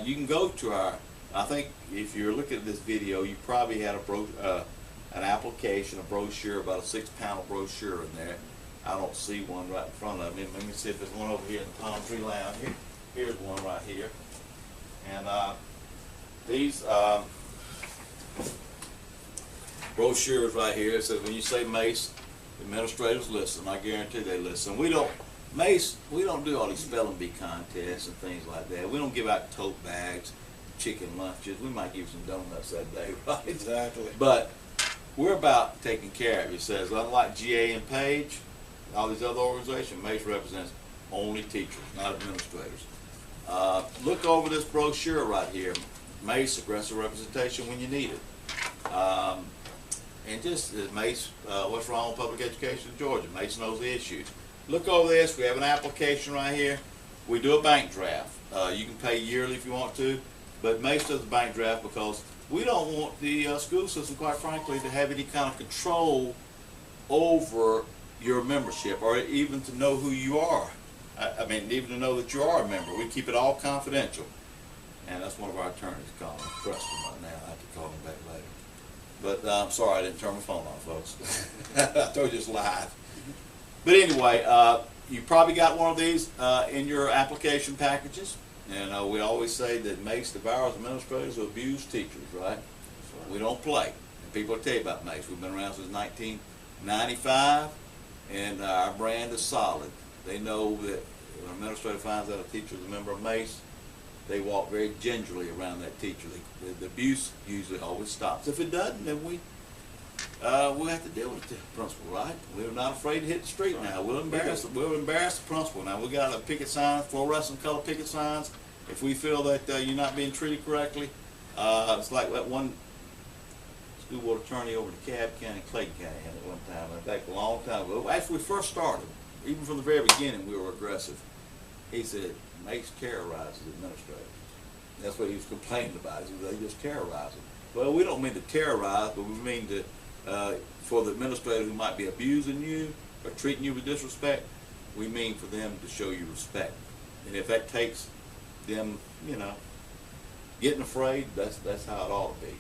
You can go to our, I think if you're looking at this video, you probably had an application, a brochure, about a 6-panel brochure in there. I don't see one right in front of me. Let me see if there's one over here in the Palm Tree Lounge. Here's one right here. And these brochures right here, it says when you say Mace, the administrators listen. I guarantee they listen. We don't do all these spelling bee contests and things like that. We don't give out tote bags, chicken lunches. We might give some donuts that day, right? Exactly. But we're about taking care of it. It says, unlike GA and Page, all these other organizations, Mace represents only teachers, not administrators. Look over this brochure right here. Mace, aggressive representation when you need it. And just Mace, what's wrong with public education in Georgia? Mace knows the issues. Look over this. We have an application right here. We do a bank draft. You can pay yearly if you want to, but Mace does a bank draft because we don't want the school system, quite frankly, to have any kind of control over your membership or even to know who you are. I mean, even to know that you are a member. We keep it all confidential. And that's one of our attorneys calling Preston right now. I have to call him back later. But I'm sorry I didn't turn my phone on, folks. I told you it's live. But anyway, you probably got one of these in your application packages. And we always say that Mace devours administrators who abuse teachers, right? We don't play. And people will tell you about Mace. We've been around since 1995, and our brand is solid. They know that when an administrator finds out a teacher is a member of Mace, they walk very gingerly around that teacher. The abuse usually always stops. If it doesn't, then we'll have to deal with the principal, right? We're not afraid to hit the street now. We'll embarrass the principal. Now we got a picket sign, fluorescent color picket signs. If we feel that you're not being treated correctly, it's like that one school board attorney over in DeKalb County, Clayton County had it one time, back a long time ago. After we first started, even from the very beginning, we were aggressive. He said, Mace terrorizes administrators. That's what he was complaining about. He said, they just terrorize them. Well, we don't mean to terrorize, but we mean to, for the administrator who might be abusing you or treating you with disrespect, we mean for them to show you respect. And if that takes them, getting afraid, that's how it ought to be.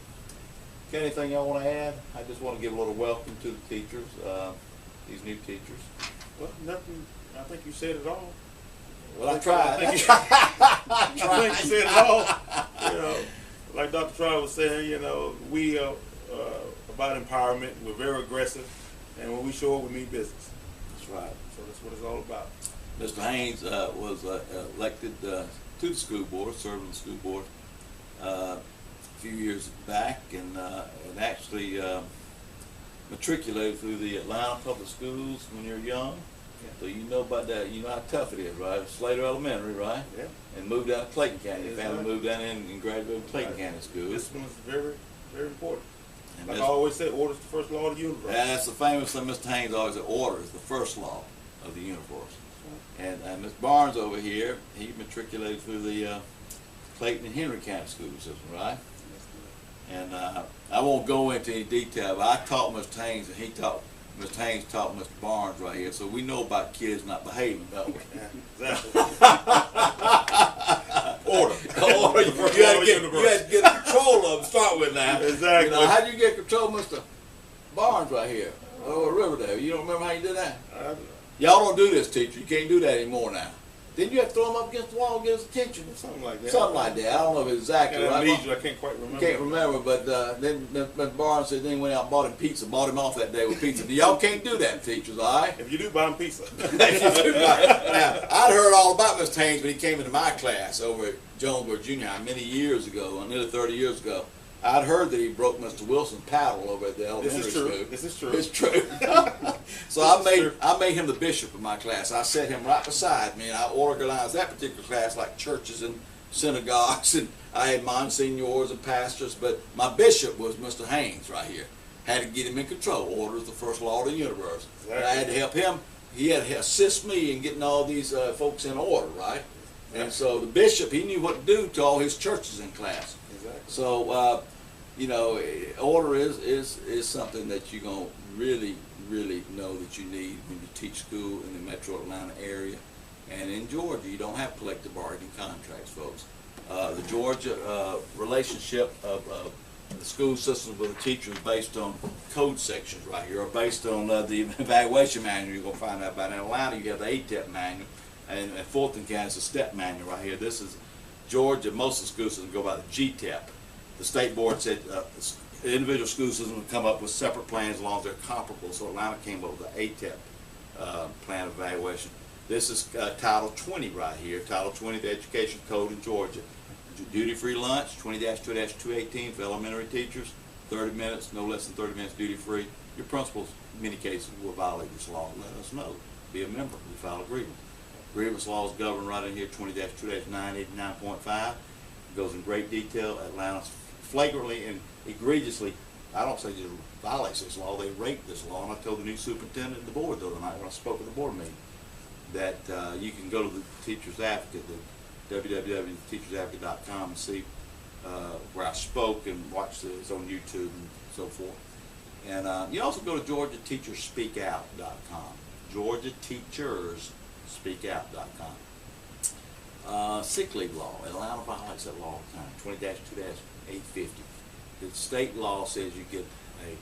Got anything y'all want to add? I just want to give a little welcome to the teachers, these new teachers. Well, nothing. I think you said it all. Well, I tried. I think you said it all. Like Dr. Troy was saying, we are about empowerment. We're very aggressive, and when we show up, we mean business. That's right. So that's what it's all about. Mr. Haynes was elected to the school board, served on the school board a few years back, and actually matriculated through the Atlanta Public Schools when you're young. Yeah. So you know about that. You know how tough it is, right? Slater Elementary, right? Yeah. And moved down to Clayton County. Your family Right. moved down in and graduated Clayton County School. This one is very, very important. And Like I always say, order is the first law of the universe. that's the famous thing Mr. Haynes always said, order is the first law of the universe. And Ms. Barnes over here, he matriculated through the Clayton and Henry County school system, right? And I won't go into any detail, but I taught Mr. Haynes, and Mr. Haynes taught Mr. Barnes right here, so we know about kids not behaving, don't we? Yeah, exactly. Order. Order. You had to get control of them, start with now. Exactly. How'd you get control of Mr. Barnes right here? Over at Riverdale. You don't remember how you did that? Y'all don't do this, teacher. You can't do that anymore now. Didn't you have to throw him up against the wall and get his attention? Something like that. Something like that. I don't know if it's exactly right. I can't quite remember. Can't remember, but then Mr. Barnes said then he went out and bought him pizza, bought him off that day with pizza. Y'all can't do that, teachers, all right? If you do, buy him pizza. Now, I'd heard all about Mr. Haynes when he came into my class over at Jonesboro Junior High many years ago, nearly 30 years ago. I'd heard that he broke Mr. Wilson's paddle over at the elementary school. This is true. It's true. So I made him the bishop of my class. I set him right beside me, and I organized that particular class like churches and synagogues, and I had monsignors and pastors, but my bishop was Mr. Haynes right here. Had to get him in control. Order is the first law of the universe. Exactly. And I had to help him. He had to assist me in getting all these folks in order, right? And so the bishop, he knew what to do to all his churches in class. Exactly. So, order is something that you're going to really know that you need when you teach school in the metro Atlanta area. And in Georgia, you don't have collective bargaining contracts, folks. The Georgia relationship of the school system with the teachers based on code sections right here, or based on the evaluation manual. You're going to find out about. In Atlanta, you have the ATEP manual, and Fulton County is the STEP manual right here. This is Georgia. Most of the school systems go by the GTEP. The state board said the individual school systems would come up with separate plans as long as they're comparable. So Atlanta came up with the ATEP plan of evaluation. This is Title 20 right here. Title 20 of the Education Code in Georgia. Duty-free lunch, 20-2-218 for elementary teachers, 30 minutes, no less than 30 minutes duty-free. Your principals, in many cases, will violate this law. Let us know. Be a member. We file a grievance. Grievance law is governed right in here, 20-2-989.5. It goes in great detail. Atlanta flagrantly and egregiously, I don't say just violates this law, they rape this law. And I told the new superintendent and the board the other night when I spoke at the board meeting that you can go to the Teacher's Advocate, www.teachersadvocate.com, and see where I spoke and watch it's on YouTube and so forth. And you also go to GeorgiaTeachersSpeakOut.com, GeorgiaTeachersSpeakOut.com. Sick leave law. Atlanta violates that law all the time, 20-2-850. The state law says you get a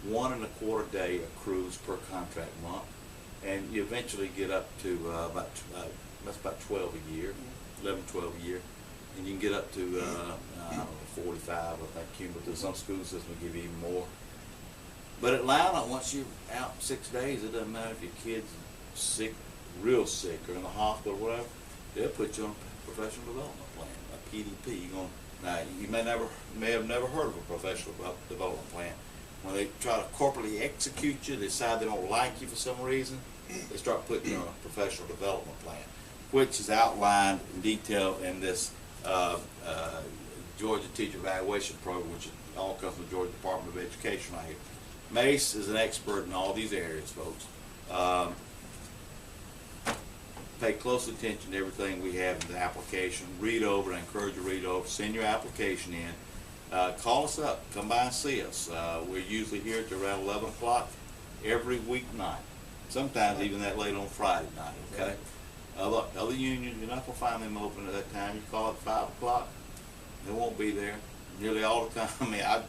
1 1/4 day accrues per contract month, and you eventually get up to that's about 12 a year. 11, 12 a year, and you can get up to I don't know, 45. I think cumulative. Some school systems will give you even more. But Atlanta, once you're out 6 days, it doesn't matter if your kid's sick, real sick, or in the hospital, or whatever. They'll put you on a professional development plan, a PDP. Now you may have never heard of a professional development plan. When they try to corporately execute you, they decide they don't like you for some reason, they start putting you on a professional development plan, which is outlined in detail in this Georgia Teacher Evaluation Program, which all comes from the Georgia Department of Education right here. Mace is an expert in all these areas, folks. Pay close attention to everything we have in the application. Read over, I encourage you to read over. Send your application in. Call us up. Come by and see us. We're usually here at around 11 o'clock every weeknight. Sometimes even that late on Friday night, okay? Other unions, you're not going to find them open at that time. You call at 5 o'clock, they won't be there nearly all the time. I mean, I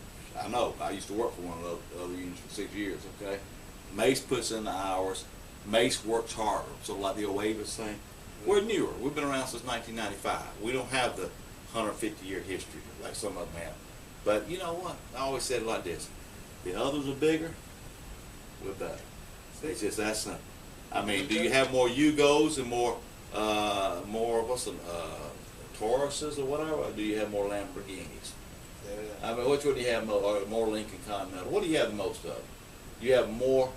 know. I used to work for one of those other unions for 6 years, okay? Mace puts in the hours. Mace works harder. So like the old Avis thing, we're newer. We've been around since 1995. We don't have the 150-year history like some of them have. But you know what? I always said it like this. The others are bigger, we're better. It's just that simple. I mean, do you have more Yugos and more Tauruses or whatever, or do you have more Lamborghinis? I mean, which one do you have more, or more Lincoln Continental? What do you have the most of? You have more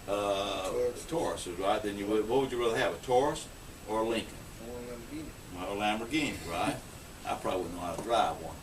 Tauruses, right? Than you would. What would you rather have, a Taurus or a Lincoln? Lamborghini. Or a Lamborghini, right? I probably wouldn't know how to drive one.